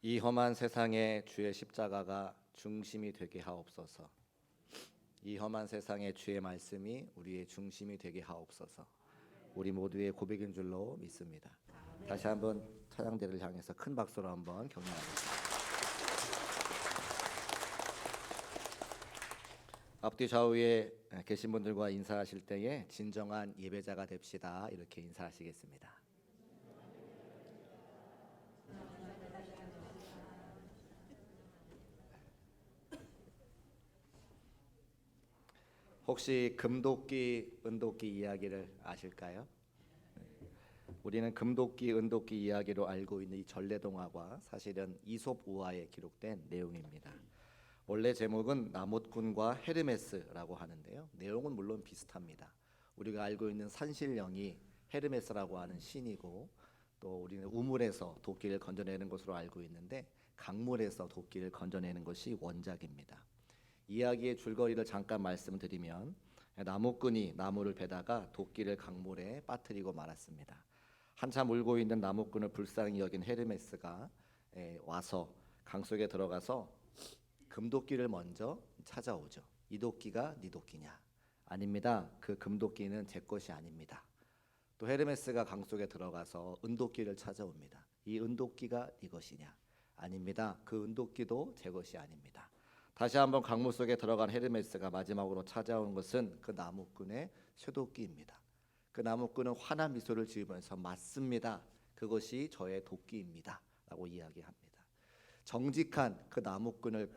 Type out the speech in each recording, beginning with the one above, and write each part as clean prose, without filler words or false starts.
이 험한 세상에 주의 십자가가 중심이 되게 하옵소서. 이 험한 세상에 주의 말씀이 우리의 중심이 되게 하옵소서. 우리 모두의 고백인 줄로 믿습니다. 다시 한번 찬양대를 향해서 큰 박수로 한번 격려하겠습니다. 앞뒤 좌우에 계신 분들과 인사하실 때에 진정한 예배자가 됩시다. 이렇게 인사하시겠습니다. 혹시 금도끼, 은도끼 이야기를 아실까요? 우리는 금도끼, 은도끼 이야기로 알고 있는 이 전래동화가 사실은 이솝 우화에 기록된 내용입니다. 원래 제목은 나못꾼과 헤르메스라고 하는데요. 내용은 물론 비슷합니다. 우리가 알고 있는 산신령이 헤르메스라고 하는 신이고, 또 우리는 우물에서 도끼를 건져내는 것으로 알고 있는데 강물에서 도끼를 건져내는 것이 원작입니다. 이야기의 줄거리를 잠깐 말씀드리면, 나무꾼이 나무를 베다가 도끼를 강물에 빠뜨리고 말았습니다. 한참 울고 있는 나무꾼을 불쌍히 여긴 헤르메스가 와서 강속에 들어가서 금도끼를 먼저 찾아오죠. 이 도끼가 네 도끼냐? 아닙니다. 그 금도끼는 제 것이 아닙니다. 또 헤르메스가 강속에 들어가서 은도끼를 찾아옵니다. 이 은도끼가 네 것이냐? 아닙니다. 그 은도끼도 제 것이 아닙니다. 다시 한번 강물 속에 들어간 헤르메스가 마지막으로 찾아온 것은 그 나무꾼의 쇠도끼입니다. 그 나무꾼은 환한 미소를 지으면서 맞습니다. 그것이 저의 도끼입니다. 라고 이야기합니다. 정직한 그 나무꾼을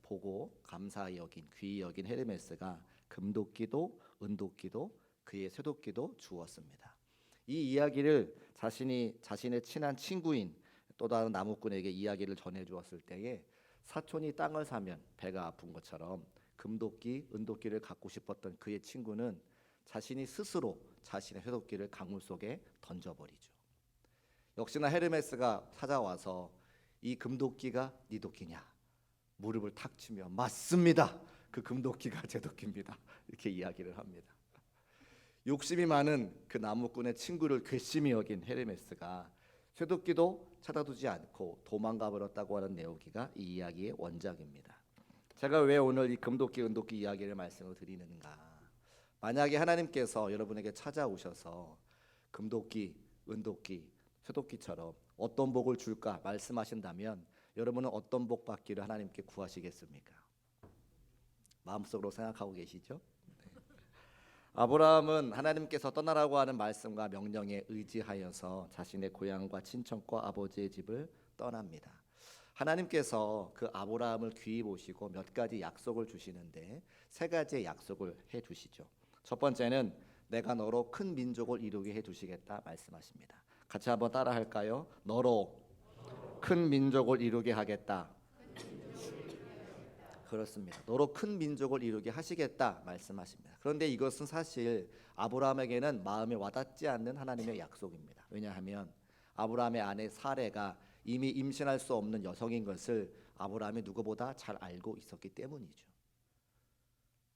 보고 감사히 여긴, 귀히 여긴 헤르메스가 금도끼도 은도끼도 그의 쇠도끼도 주었습니다. 이 이야기를 자신의 친한 친구인 또 다른 나무꾼에게 이야기를 전해 주었을 때에 사촌이 땅을 사면 배가 아픈 것처럼 금도끼, 은도끼를 갖고 싶었던 그의 친구는 자신이 스스로 자신의 쇠도끼를 강물 속에 던져버리죠. 역시나 헤르메스가 찾아와서 이 금도끼가 네 도끼냐? 무릎을 탁 치며 맞습니다. 그 금도끼가 제 도끼입니다. 이렇게 이야기를 합니다. 욕심이 많은 그 나무꾼의 친구를 괘씸히 여긴 헤르메스가 쇠도끼도 찾아두지 않고 도망가 버렸다고 하는 내용이 이 이야기의 원작입니다. 제가 왜 오늘 이 금도끼, 은도끼 이야기를 말씀을 드리는가? 만약에 하나님께서 여러분에게 찾아오셔서 금도끼, 은도끼, 쇠도끼처럼 어떤 복을 줄까 말씀하신다면 여러분은 어떤 복 받기를 하나님께 구하시겠습니까? 마음속으로 생각하고 계시죠? 아브라함은 하나님께서 떠나라고 하는 말씀과 명령에 의지하여서 자신의 고향과 친척과 아버지의 집을 떠납니다. 하나님께서 그 아브라함을 귀히 보시고 몇 가지 약속을 주시는데 세 가지의 약속을 해 주시죠. 첫 번째는 내가 너로 큰 민족을 이루게 해 주시겠다 말씀하십니다. 같이 한번 따라 할까요? 너로 큰 민족을 이루게 하겠다. 그렇습니다. 너로 큰 민족을 이루게 하시겠다 말씀하십니다. 그런데 이것은 사실 아브라함에게는 마음에 와닿지 않는 하나님의 약속입니다. 왜냐하면 아브라함의 아내 사레가 이미 임신할 수 없는 여성인 것을 아브라함이 누구보다 잘 알고 있었기 때문이죠.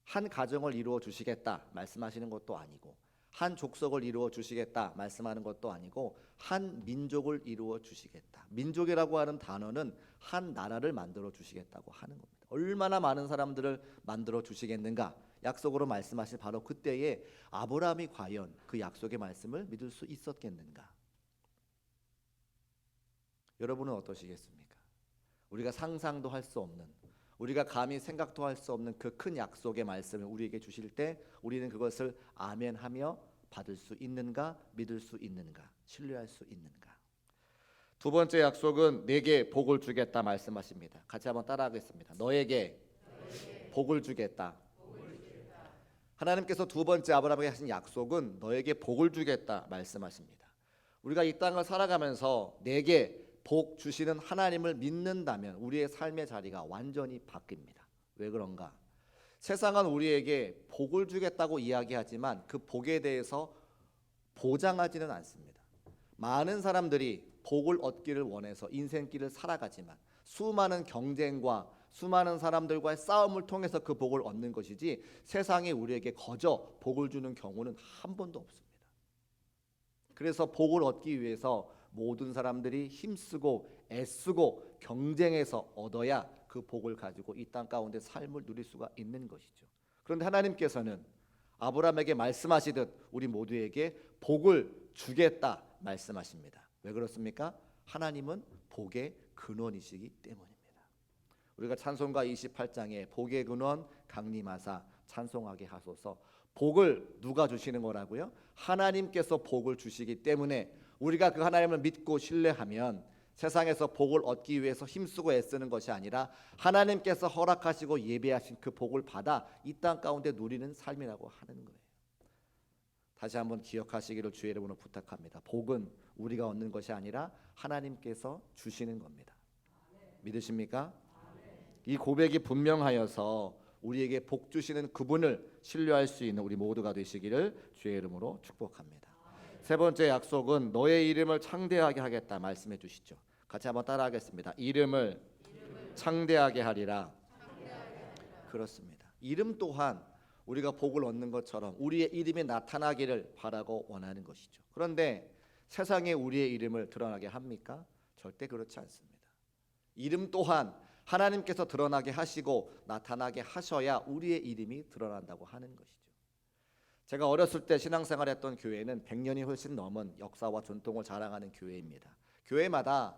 한 가정을 이루어 주시겠다 말씀하시는 것도 아니고 한 족속을 이루어 주시겠다 말씀하는 것도 아니고 한 민족을 이루어 주시겠다. 민족이라고 하는 단어는 한 나라를 만들어 주시겠다고 하는 겁니다. 얼마나 많은 사람들을 만들어 주시겠는가 약속으로 말씀하신 바로 그때에 아브라함이 과연 그 약속의 말씀을 믿을 수 있었겠는가? 여러분은 어떠시겠습니까? 우리가 상상도 할 수 없는, 우리가 감히 생각도 할 수 없는 그 큰 약속의 말씀을 우리에게 주실 때 우리는 그것을 아멘하며 받을 수 있는가, 믿을 수 있는가, 신뢰할 수 있는가? 두 번째 약속은 내게 복을 주겠다 말씀하십니다. 같이 한번 따라하겠습니다. 너에게 복을 주겠다. 하나님께서 두 번째 아브라함에게 하신 약속은 너에게 복을 주겠다 말씀하십니다. 우리가 이 땅을 살아가면서 내게 복 주시는 하나님을 믿는다면 우리의 삶의 자리가 완전히 바뀝니다. 왜 그런가? 세상은 우리에게 복을 주겠다고 이야기하지만 그 복에 대해서 보장하지는 않습니다. 많은 사람들이 복을 얻기를 원해서 인생길을 살아가지만 수많은 경쟁과 수많은 사람들과의 싸움을 통해서 그 복을 얻는 것이지 세상에 우리에게 거저 복을 주는 경우는 한 번도 없습니다. 그래서 복을 얻기 위해서 모든 사람들이 힘쓰고 애쓰고 경쟁해서 얻어야 그 복을 가지고 이 땅 가운데 삶을 누릴 수가 있는 것이죠. 그런데 하나님께서는 아브라함에게 말씀하시듯 우리 모두에게 복을 주겠다 말씀하십니다. 왜 그렇습니까? 하나님은 복의 근원이시기 때문입니다. 우리가 찬송가 28장에 복의 근원 강림하사 찬송하게 하소서. 복을 누가 주시는 거라고요? 하나님께서 복을 주시기 때문에 우리가 그 하나님을 믿고 신뢰하면 세상에서 복을 얻기 위해서 힘쓰고 애쓰는 것이 아니라 하나님께서 허락하시고 예배하신 그 복을 받아 이 땅 가운데 누리는 삶이라고 하는 거예요. 다시 한번 기억하시기를 주의 이름으로 부탁합니다. 복은 우리가 얻는 것이 아니라 하나님께서 주시는 겁니다. 믿으십니까? 이 고백이 분명하여서 우리에게 복 주시는 그분을 신뢰할 수 있는 우리 모두가 되시기를 주의 이름으로 축복합니다. 세 번째 약속은 너의 이름을 창대하게 하겠다 말씀해 주시죠. 같이 한번 따라하겠습니다. 이름을 창대하게 하리라. 그렇습니다. 이름 또한 우리가 복을 얻는 것처럼 우리의 이름이 나타나기를 바라고 원하는 것이죠. 그런데 세상에 우리의 이름을 드러나게 합니까? 절대 그렇지 않습니다. 이름 또한 하나님께서 드러나게 하시고 나타나게 하셔야 우리의 이름이 드러난다고 하는 것이죠. 제가 어렸을 때 신앙생활했던 교회는 100년이 훨씬 넘은 역사와 전통을 자랑하는 교회입니다. 교회마다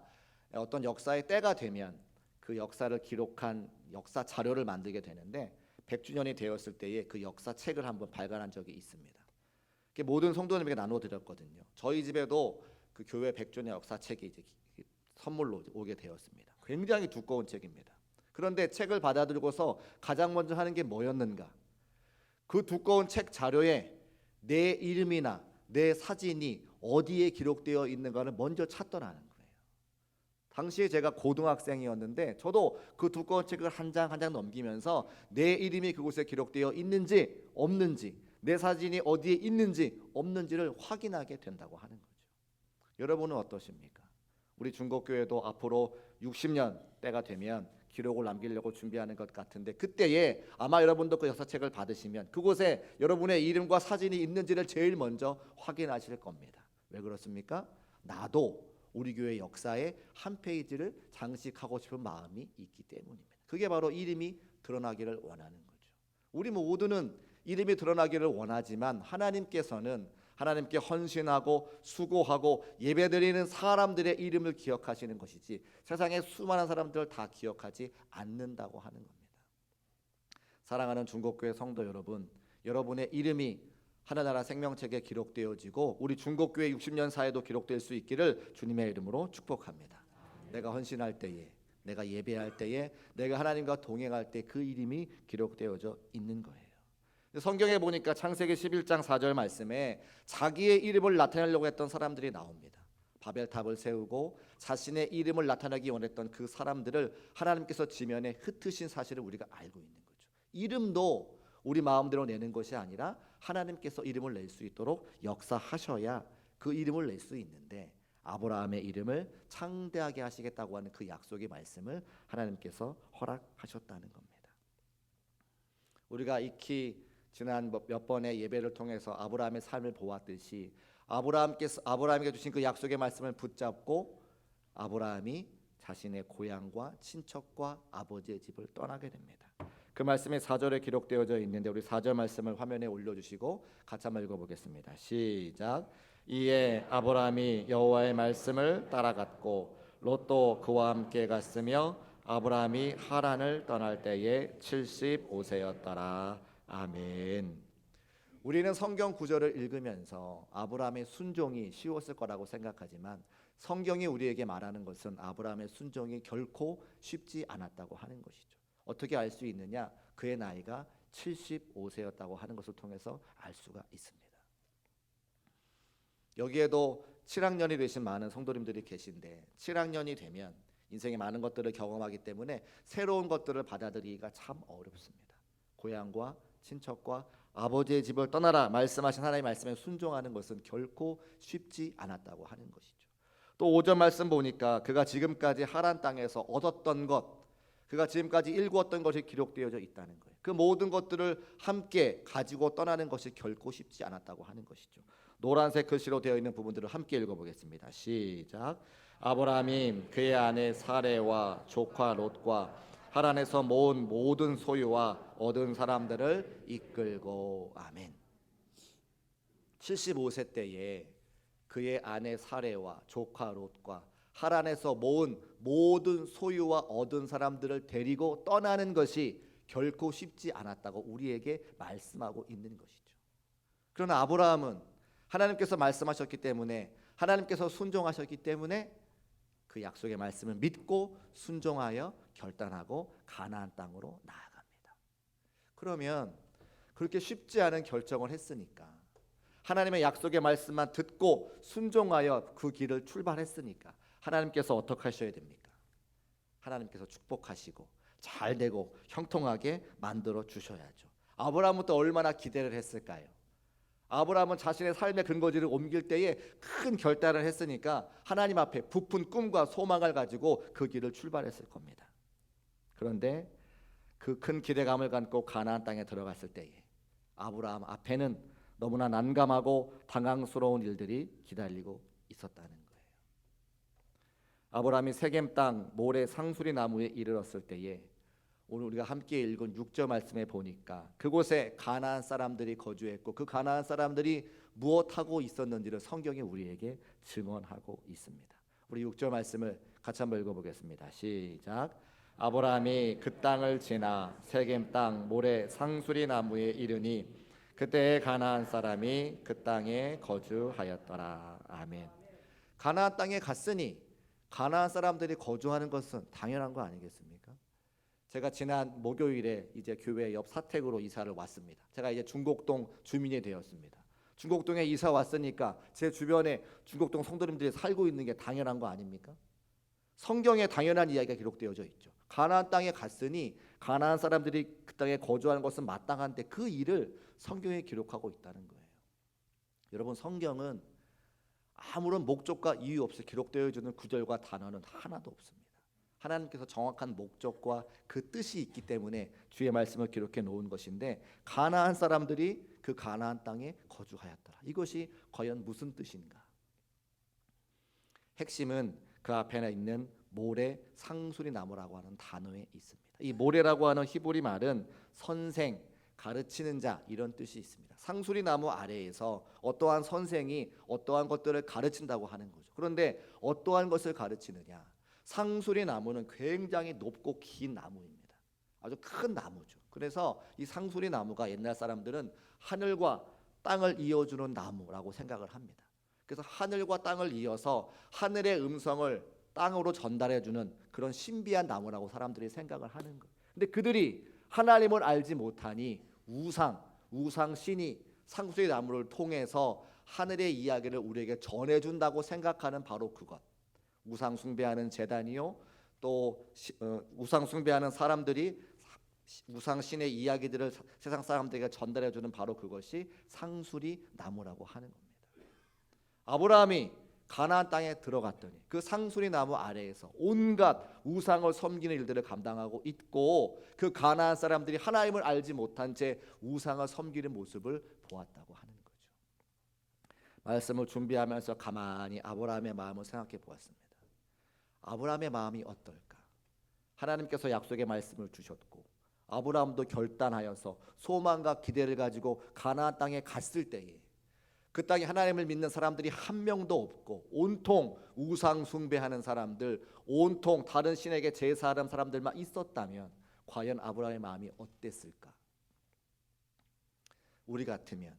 어떤 역사의 때가 되면 그 역사를 기록한 역사 자료를 만들게 되는데 100주년이 되었을 때에 그 역사 책을 한번 발간한 적이 있습니다. 모든 성도님에게 나눠 드렸거든요. 저희 집에도 그 교회 100주년 역사 책이 이제 선물로 오게 되었습니다. 굉장히 두꺼운 책입니다. 그런데 책을 받아들고서 가장 먼저 하는 게 뭐였는가? 그 두꺼운 책 자료에 내 이름이나 내 사진이 어디에 기록되어 있는가를 먼저 찾더라는 거예요. 당시에 제가 고등학생이었는데 저도 그 두꺼운 책을 한 장 한 장 넘기면서 내 이름이 그곳에 기록되어 있는지 없는지, 내 사진이 어디에 있는지 없는지를 확인하게 된다고 하는 거죠. 여러분은 어떠십니까? 우리 중국교회도 앞으로 60년 때가 되면 기록을 남기려고 준비하는 것 같은데 그때에 아마 여러분도 그 역사책을 받으시면 그곳에 여러분의 이름과 사진이 있는지를 제일 먼저 확인하실 겁니다. 왜 그렇습니까? 나도 우리 교회 역사의 한 페이지를 장식하고 싶은 마음이 있기 때문입니다. 그게 바로 이름이 드러나기를 원하는 거죠. 우리 모두는 이름이 드러나기를 원하지만 하나님께서는 하나님께 헌신하고 수고하고 예배드리는 사람들의 이름을 기억하시는 것이지 세상의 수많은 사람들을 다 기억하지 않는다고 하는 겁니다. 사랑하는 중국교회 성도 여러분, 여러분의 이름이 하늘나라 생명책에 기록되어지고 우리 중국교회 60년 사에도 기록될 수 있기를 주님의 이름으로 축복합니다. 내가 헌신할 때에, 내가 예배할 때에, 내가 하나님과 동행할 때 그 이름이 기록되어져 있는 거예요. 성경에 보니까 창세기 11장 4절 말씀에 자기의 이름을 나타내려고 했던 사람들이 나옵니다. 바벨탑을 세우고 자신의 이름을 나타내기 원했던 그 사람들을 하나님께서 지면에 흩으신 사실을 우리가 알고 있는 거죠. 이름도 우리 마음대로 내는 것이 아니라 하나님께서 이름을 낼 수 있도록 역사하셔야 그 이름을 낼 수 있는데 아브라함의 이름을 창대하게 하시겠다고 하는 그 약속의 말씀을 하나님께서 허락하셨다는 겁니다. 우리가 익히 지난 몇 번의 예배를 통해서 아브라함의 삶을 보았듯이 아브라함에게 주신 그 약속의 말씀을 붙잡고 아브라함이 자신의 고향과 친척과 아버지의 집을 떠나게 됩니다. 그 말씀이 4절에 기록되어져 있는데 우리 4절 말씀을 화면에 올려주시고 같이 한번 읽어보겠습니다. 시작. 이에 아브라함이 여호와의 말씀을 따라갔고 롯도 그와 함께 갔으며 아브라함이 하란을 떠날 때에 75세였더라. 아멘. 우리는 성경 구절을 읽으면서 아브라함의 순종이 쉬웠을 거라고 생각하지만 성경이 우리에게 말하는 것은 아브라함의 순종이 결코 쉽지 않았다고 하는 것이죠. 어떻게 알 수 있느냐? 그의 나이가 75세였다고 하는 것을 통해서 알 수가 있습니다. 여기에도 7학년이 되신 많은 성도님들이 계신데 7학년이 되면 인생의 많은 것들을 경험하기 때문에 새로운 것들을 받아들이기가 참 어렵습니다. 고향과 친척과 아버지의 집을 떠나라 말씀하신 하나님의 말씀에 순종하는 것은 결코 쉽지 않았다고 하는 것이죠. 또 5절 말씀 보니까 그가 지금까지 하란 땅에서 얻었던 것, 그가 지금까지 일구었던 것이 기록되어져 있다는 거예요. 그 모든 것들을 함께 가지고 떠나는 것이 결코 쉽지 않았다고 하는 것이죠. 노란색 글씨로 되어 있는 부분들을 함께 읽어보겠습니다. 시작. 아브라함이 그의 아내 사레와 조카 롯과 하란에서 모은 모든 소유와 얻은 사람들을 이끌고. 아멘. 75세 때에 그의 아내 사레와 조카 롯과 하란에서 모은 모든 소유와 얻은 사람들을 데리고 떠나는 것이 결코 쉽지 않았다고 우리에게 말씀하고 있는 것이죠. 그러나 아브라함은 하나님께서 말씀하셨기 때문에, 하나님께서 순종하셨기 때문에 그 약속의 말씀을 믿고 순종하여 결단하고 가나안 땅으로 나아갑니다. 그러면 그렇게 쉽지 않은 결정을 했으니까, 하나님의 약속의 말씀만 듣고 순종하여 그 길을 출발했으니까 하나님께서 어떻게 하셔야 됩니까? 하나님께서 축복하시고 잘 되고 형통하게 만들어 주셔야죠. 아브라함부터 얼마나 기대를 했을까요? 아브라함은 자신의 삶의 근거지를 옮길 때에 큰 결단을 했으니까 하나님 앞에 부푼 꿈과 소망을 가지고 그 길을 출발했을 겁니다. 그런데 그 큰 기대감을 갖고 가나안 땅에 들어갔을 때에 아브라함 앞에는 너무나 난감하고 당황스러운 일들이 기다리고 있었다는 거예요. 아브라함이 세겜 땅 모래 상수리 나무에 이르렀을 때에 오늘 우리가 함께 읽은 6절 말씀에 보니까 그곳에 가나안 사람들이 거주했고 그 가나안 사람들이 무엇하고 있었는지를 성경이 우리에게 증언하고 있습니다. 우리 6절 말씀을 같이 한번 읽어보겠습니다. 시작. 아브라함이 그 땅을 지나 세겜 땅 모래 상수리 나무에 이르니 그때 가나안 사람이 그 땅에 거주하였더라. 아멘. 가나안 땅에 갔으니 가나안 사람들이 거주하는 것은 당연한 거 아니겠습니까? 제가 지난 목요일에 이제 교회 옆 사택으로 이사를 왔습니다. 제가 이제 중곡동 주민이 되었습니다. 중곡동에 이사 왔으니까 제 주변에 중곡동 성도님들이 살고 있는 게 당연한 거 아닙니까? 성경에 당연한 이야기가 기록되어져 있죠. 가나안 땅에 갔으니 가나안 사람들이 그 땅에 거주하는 것은 마땅한데 그 일을 성경에 기록하고 있다는 거예요. 여러분, 성경은 아무런 목적과 이유 없이 기록되어 주는 구절과 단어는 하나도 없습니다. 하나님께서 정확한 목적과 그 뜻이 있기 때문에 주의 말씀을 기록해 놓은 것인데, 가나안 사람들이 그 가나안 땅에 거주하였더라. 이것이 과연 무슨 뜻인가? 핵심은 그 앞에 있는 모래 상수리 나무라고 하는 단어에 있습니다. 이 모래라고 하는 히브리 말은 선생, 가르치는 자, 이런 뜻이 있습니다. 상수리 나무 아래에서 어떠한 선생이 어떠한 것들을 가르친다고 하는 거죠. 그런데 어떠한 것을 가르치느냐? 상수리 나무는 굉장히 높고 긴 나무입니다. 아주 큰 나무죠. 그래서 이 상수리 나무가 옛날 사람들은 하늘과 땅을 이어주는 나무라고 생각을 합니다. 그래서 하늘과 땅을 이어서 하늘의 음성을 땅으로 전달해주는 그런 신비한 나무라고 사람들이 생각을 하는 거예요. 근데 그들이 하나님을 알지 못하니 우상 신이 상수리 나무를 통해서 하늘의 이야기를 우리에게 전해준다고 생각하는 바로 그것, 우상 숭배하는 제단이요, 또 우상 숭배하는 사람들이 우상 신의 이야기들을 세상 사람들에게 전달해주는 바로 그것이 상수리 나무라고 하는 겁니다. 아브라함이 가나안 땅에 들어갔더니 그 상수리 나무 아래에서 온갖 우상을 섬기는 일들을 감당하고 있고, 그 가나안 사람들이 하나님을 알지 못한 채 우상을 섬기는 모습을 보았다고 하는 거죠. 말씀을 준비하면서 가만히 아브라함의 마음을 생각해 보았습니다. 아브라함의 마음이 어떨까? 하나님께서 약속의 말씀을 주셨고 아브라함도 결단하여서 소망과 기대를 가지고 가나안 땅에 갔을 때에 그 땅에 하나님을 믿는 사람들이 한 명도 없고 온통 우상 숭배하는 사람들, 온통 다른 신에게 제사하는 사람들만 있었다면 과연 아브라함의 마음이 어땠을까? 우리 같으면,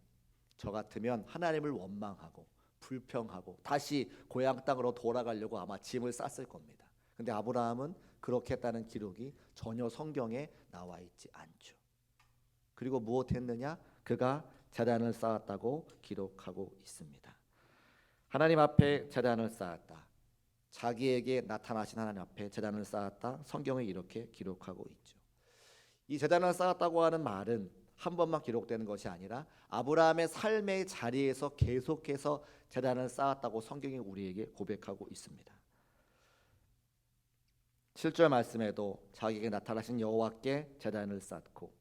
저 같으면 하나님을 원망하고 불평하고 다시 고향 땅으로 돌아가려고 아마 짐을 쌌을 겁니다. 근데 아브라함은 그렇게 했다는 기록이 전혀 성경에 나와 있지 않죠. 그리고 무엇했느냐? 그가 제단을 쌓았다고 기록하고 있습니다. 하나님 앞에 제단을 쌓았다. 자기에게 나타나신 하나님 앞에 제단을 쌓았다. 성경에 이렇게 기록하고 있죠. 이 제단을 쌓았다고 하는 말은 한 번만 기록되는 것이 아니라 아브라함의 삶의 자리에서 계속해서 제단을 쌓았다고 성경이 우리에게 고백하고 있습니다. 7절 말씀에도 자기에게 나타나신 여호와께 제단을 쌓고,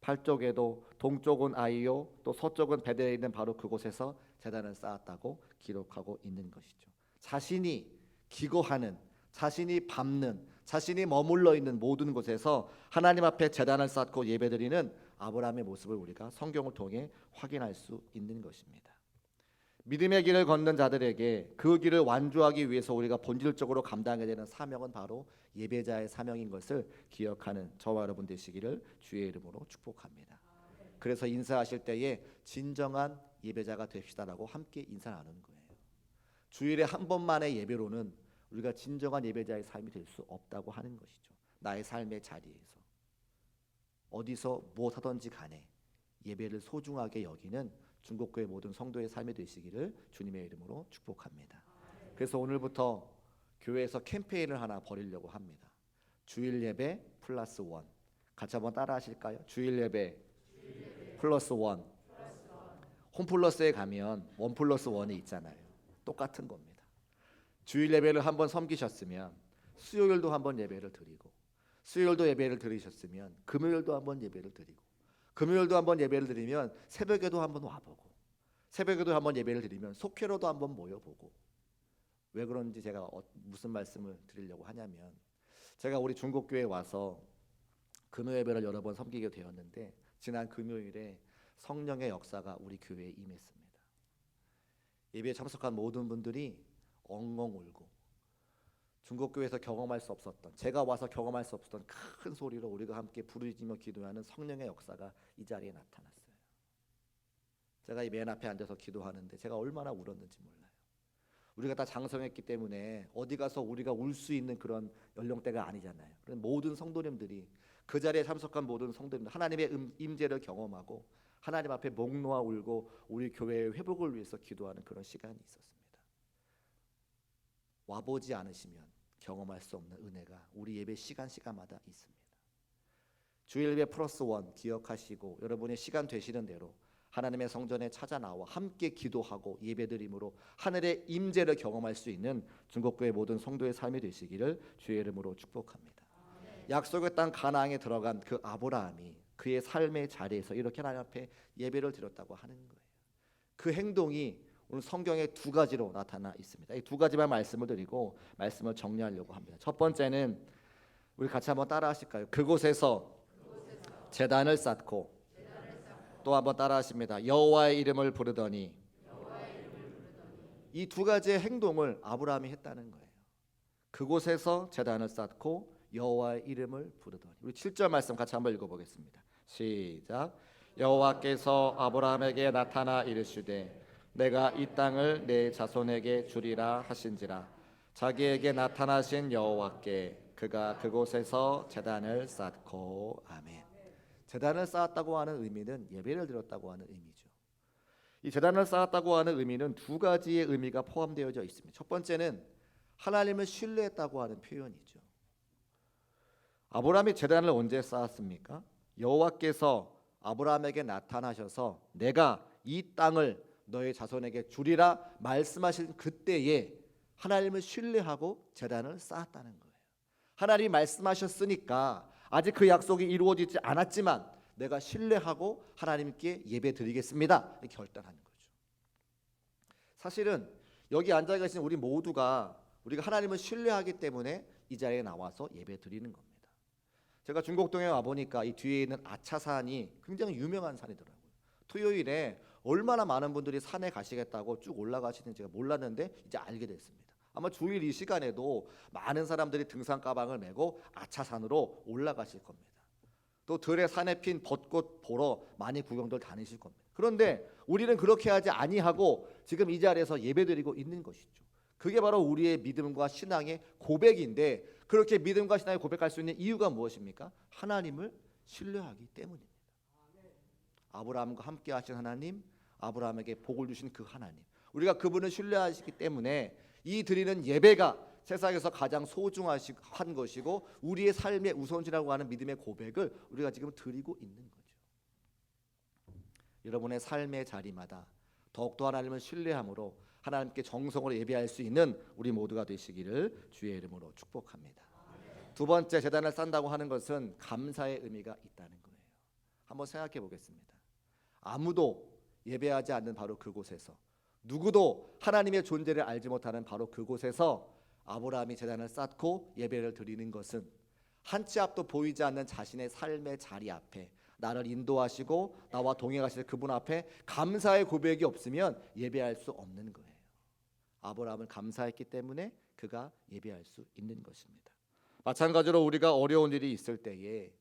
8쪽에도 동쪽은 아이요 또 서쪽은 베델에 있는 바로 그곳에서 제단을 쌓았다고 기록하고 있는 것이죠. 자신이 기거하는, 자신이 밟는, 자신이 머물러 있는 모든 곳에서 하나님 앞에 제단을 쌓고 예배드리는 아브라함의 모습을 우리가 성경을 통해 확인할 수 있는 것입니다. 믿음의 길을 걷는 자들에게 그 길을 완주하기 위해서 우리가 본질적으로 감당해야 되는 사명은 바로 예배자의 사명인 것을 기억하는 저와 여러분 되시기를 주의 이름으로 축복합니다. 그래서 인사하실 때에 진정한 예배자가 됩시다라고 함께 인사 나누는 거예요. 주일에 한 번만의 예배로는 우리가 진정한 예배자의 삶이 될 수 없다고 하는 것이죠. 나의 삶의 자리에서 어디서 무엇하든지 간에 예배를 소중하게 여기는 중국교회 모든 성도의 삶이 되시기를 주님의 이름으로 축복합니다. 그래서 오늘부터 교회에서 캠페인을 하나 벌이려고 합니다. 주일 예배 플러스 원. 같이 한번 따라 하실까요? 주일 예배 플러스 원. 홈플러스에 가면 원 플러스 원이 있잖아요. 똑같은 겁니다. 주일 예배를 한번 섬기셨으면 수요일도 한번 예배를 드리고, 수요일도 예배를 드리셨으면 금요일도 한번 예배를 드리고, 금요일도 한번 예배를 드리면 새벽에도 한번 와보고, 새벽에도 한번 예배를 드리면 속회로도 한번 모여보고. 왜 그런지 제가 무슨 말씀을 드리려고 하냐면, 제가 우리 중국교회에 와서 금요 예배를 여러 번 섬기게 되었는데 지난 금요일에 성령의 역사가 우리 교회에 임했습니다. 예배에 참석한 모든 분들이 엉엉 울고, 중국교회에서 경험할 수 없었던, 제가 와서 경험할 수 없었던 큰 소리로 우리가 함께 부르짖으며 기도하는 성령의 역사가 이 자리에 나타났어요. 제가 이 맨 앞에 앉아서 기도하는데 제가 얼마나 울었는지 몰라요. 우리가 다 장성했기 때문에 어디 가서 우리가 울 수 있는 그런 연령대가 아니잖아요. 그런 모든 성도님들이, 그 자리에 참석한 모든 성도님들, 하나님의 임재를 경험하고 하나님 앞에 목 놓아 울고 우리 교회의 회복을 위해서 기도하는 그런 시간이 있었습니다. 와보지 않으시면 경험할 수 없는 은혜가 우리 예배 시간마다 있습니다. 주일 예배 플러스 원 기억하시고 여러분의 시간 되시는 대로 하나님의 성전에 찾아 나와 함께 기도하고 예배드림으로 하늘의 임재를 경험할 수 있는 중국교회 모든 성도의 삶이 되시기를 주의 이름으로 축복합니다. 약속의 땅 가나안에 들어간 그 아브라함이 그의 삶의 자리에서 이렇게 하나님 앞에 예배를 드렸다고 하는 거예요. 그 행동이 오늘 성경에 두 가지로 나타나 있습니다. 이 두 가지만 말씀을 드리고 말씀을 정리하려고 합니다. 첫 번째는 우리 같이 한번 따라 하실까요? 그곳에서 제단을 쌓고, 또 한번 따라 하십니다. 여호와의 이름을 부르더니. 이 두 가지의 행동을 아브라함이 했다는 거예요. 그곳에서 제단을 쌓고 여호와의 이름을 부르더니. 우리 7절 말씀 같이 한번 읽어보겠습니다. 시작. 여호와께서 아브라함에게 나타나 이르시되 내가 이 땅을 내 자손에게 주리라 하신지라. 자기에게 나타나신 여호와께 그가 그곳에서 제단을 쌓고. 아멘. 제단을 쌓았다고 하는 의미는 예배를 드렸다고 하는 의미죠. 이 제단을 쌓았다고 하는 의미는 두 가지의 의미가 포함되어져 있습니다. 첫 번째는 하나님을 신뢰했다고 하는 표현이죠. 아브라함이 제단을 언제 쌓았습니까? 여호와께서 아브라함에게 나타나셔서 내가 이 땅을 너의 자손에게 주리라 말씀하신 그때에 하나님을 신뢰하고 제단을 쌓았다는 거예요. 하나님이 말씀하셨으니까 아직 그 약속이 이루어지지 않았지만 내가 신뢰하고 하나님께 예배드리겠습니다. 이렇게 결단하는 거죠. 사실은 여기 앉아 계신 우리 모두가 우리가 하나님을 신뢰하기 때문에 이 자리에 나와서 예배드리는 겁니다. 제가 중곡동에 와 보니까 이 뒤에 있는 아차산이 굉장히 유명한 산이더라고요. 토요일에 얼마나 많은 분들이 산에 가시겠다고 쭉 올라가시는지 제가 몰랐는데 이제 알게 됐습니다. 아마 주일 이 시간에도 많은 사람들이 등산 가방을 메고 아차산으로 올라가실 겁니다. 또 들의 산에 핀 벚꽃 보러 많이 구경들 다니실 겁니다. 그런데 우리는 그렇게 하지 아니하고 지금 이 자리에서 예배드리고 있는 것이죠. 그게 바로 우리의 믿음과 신앙의 고백인데, 그렇게 믿음과 신앙의 고백할 수 있는 이유가 무엇입니까? 하나님을 신뢰하기 때문입니다. 아브라함과 함께 하신 하나님, 아브라함에게 복을 주신 그 하나님, 우리가 그분을 신뢰하시기 때문에 이 드리는 예배가 세상에서 가장 소중한 것이고 우리의 삶의 우선이라고 하는 믿음의 고백을 우리가 지금 드리고 있는 거죠. 여러분의 삶의 자리마다 더욱더 하나님을 신뢰함으로 하나님께 정성으로 예배할 수 있는 우리 모두가 되시기를 주의 이름으로 축복합니다. 두 번째, 제단을 쌓는다고 하는 것은 감사의 의미가 있다는 거예요. 한번 생각해 보겠습니다. 아무도 예배하지 않는 바로 그곳에서, 누구도 하나님의 존재를 알지 못하는 바로 그곳에서 아브라함이 제단을 쌓고 예배를 드리는 것은 한 치 앞도 보이지 않는 자신의 삶의 자리 앞에 나를 인도하시고 나와 동행하실 그분 앞에 감사의 고백이 없으면 예배할 수 없는 거예요. 아브라함은 감사했기 때문에 그가 예배할 수 있는 것입니다. 마찬가지로 우리가 어려운 일이 있을 때에,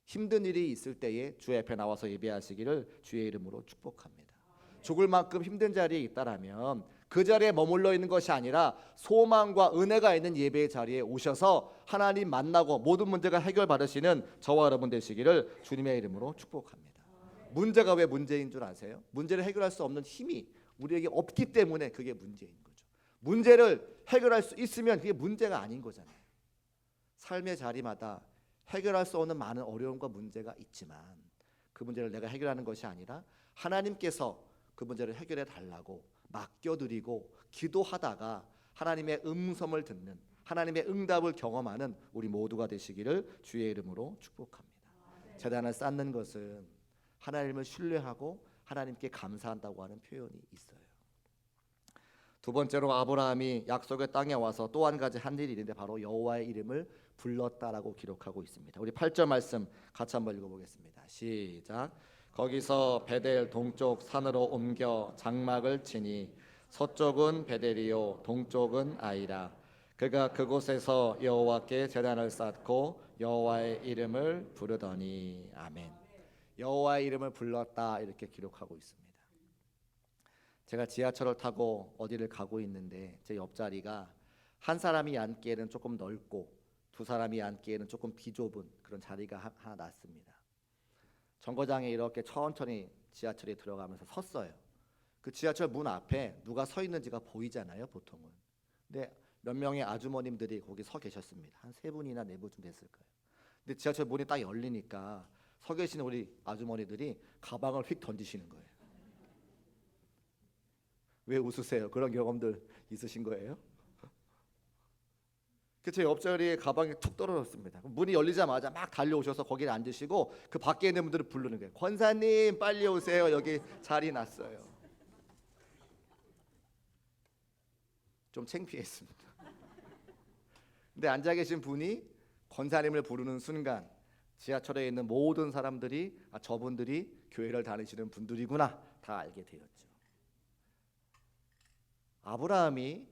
힘든 일이 있을 때에 주 앞에 나와서 예배하시기를 주의 이름으로 축복합니다. 죽을 만큼 힘든 자리에 있다라면 그 자리에 머물러 있는 것이 아니라 소망과 은혜가 있는 예배의 자리에 오셔서 하나님 만나고 모든 문제가 해결받으시는 저와 여러분 되시기를 주님의 이름으로 축복합니다. 문제가 왜 문제인 줄 아세요? 문제를 해결할 수 없는 힘이 우리에게 없기 때문에 그게 문제인 거죠. 문제를 해결할 수 있으면 그게 문제가 아닌 거잖아요. 삶의 자리마다 해결할 수 없는 많은 어려움과 문제가 있지만 그 문제를 내가 해결하는 것이 아니라 하나님께서 그 문제를 해결해 달라고 맡겨드리고 기도하다가 하나님의 음성을 듣는, 하나님의 응답을 경험하는 우리 모두가 되시기를 주의 이름으로 축복합니다. 제단을 쌓는 것은 하나님을 신뢰하고 하나님께 감사한다고 하는 표현이 있어요. 두 번째로 아브라함이 약속의 땅에 와서 또 한 가지 한 일이 있는데 바로 여호와의 이름을 불렀다라고 기록하고 있습니다. 우리 8절 말씀 같이 한번 읽어보겠습니다. 시작. 거기서 베델 동쪽 산으로 옮겨 장막을 치니 서쪽은 베델이요 동쪽은 아이라. 그가 그곳에서 여호와께 제단을 쌓고 여호와의 이름을 부르더니. 아멘. 여호와의 이름을 불렀다 이렇게 기록하고 있습니다. 제가 지하철을 타고 어디를 가고 있는데 제 옆자리가 한 사람이 앉기에는 조금 넓고 두 사람이 앉기에는 조금 비좁은 그런 자리가 하나 났습니다. 정거장에 이렇게 천천히 지하철에 들어가면서 섰어요. 그 지하철 문 앞에 누가 서 있는지가 보이잖아요, 보통은. 근데 몇 명의 아주머님들이 거기 서 계셨습니다. 한 세 분이나 네 분쯤 됐을 거예요. 근데 지하철 문이 딱 열리니까 서 계시는 우리 아주머니들이 가방을 휙 던지시는 거예요. 왜 웃으세요? 그런 경험들 있으신 거예요? 제 옆자리에 가방이 툭 떨어졌습니다. 문이 열리자마자 막 달려오셔서 거기에 앉으시고 그 밖에 있는 분들을 부르는 거예요. 권사님 빨리 오세요. 여기 자리 났어요. 좀 창피했습니다. 근데 앉아 계신 분이 권사님을 부르는 순간 지하철에 있는 모든 사람들이 저분들이 교회를 다니시는 분들이구나 다 알게 되었죠. 아브라함이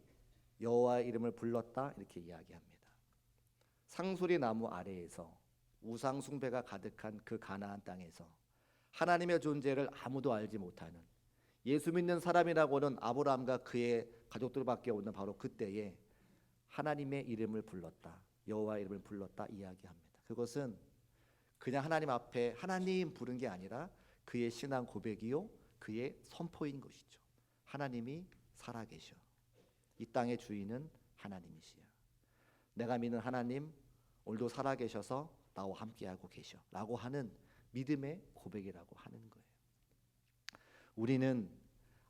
여호와의 이름을 불렀다 이렇게 이야기합니다. 상수리 나무 아래에서 우상 숭배가 가득한 그 가나안 땅에서 하나님의 존재를 아무도 알지 못하는 예수 믿는 사람이라고는 아브라함과 그의 가족들밖에 없는 바로 그때에 하나님의 이름을 불렀다, 여호와의 이름을 불렀다 이야기합니다. 그것은 그냥 하나님 앞에 하나님 부른 게 아니라 그의 신앙 고백이요 그의 선포인 것이죠. 하나님이 살아계셔. 이 땅의 주인은 하나님이시야. 내가 믿는 하나님 오늘도 살아계셔서 나와 함께하고 계셔 라고 하는 믿음의 고백이라고 하는 거예요. 우리는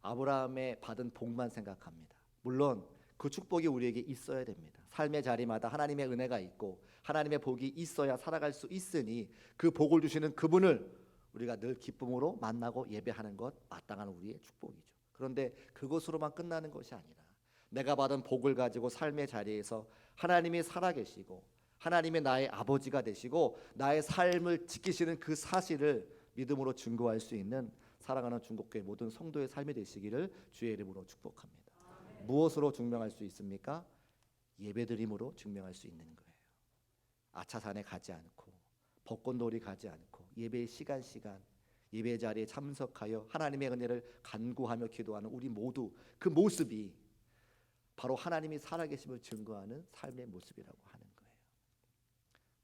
아브라함의 받은 복만 생각합니다. 물론 그 축복이 우리에게 있어야 됩니다. 삶의 자리마다 하나님의 은혜가 있고 하나님의 복이 있어야 살아갈 수 있으니 그 복을 주시는 그분을 우리가 늘 기쁨으로 만나고 예배하는 것 마땅한 우리의 축복이죠. 그런데 그것으로만 끝나는 것이 아니라 내가 받은 복을 가지고 삶의 자리에서 하나님이 살아계시고 하나님이 나의 아버지가 되시고 나의 삶을 지키시는 그 사실을 믿음으로 증거할 수 있는 사랑하는 중국교회 모든 성도의 삶이 되시기를 주의 이름으로 축복합니다. 무엇으로 증명할 수 있습니까? 예배드림으로 증명할 수 있는 거예요. 아차산에 가지 않고 벚꽃놀이 가지 않고 예배의 시간 예배 자리에 참석하여 하나님의 은혜를 간구하며 기도하는 우리 모두 그 모습이 바로 하나님이 살아계심을 증거하는 삶의 모습이라고 하는 거예요.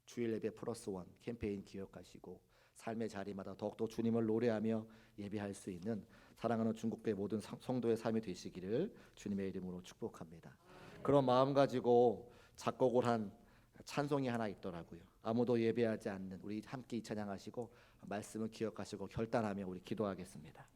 주일 예배 +1 캠페인 기억하시고 삶의 자리마다 더욱더 주님을 노래하며 예배할 수 있는 사랑하는 중국교회 모든 성도의 삶이 되시기를 주님의 이름으로 축복합니다. 그런 마음 가지고 작곡을 한 찬송이 하나 있더라고요. 아무도 예배하지 않는 우리 함께 이 찬양하시고 말씀을 기억하시고 결단하며 우리 기도하겠습니다.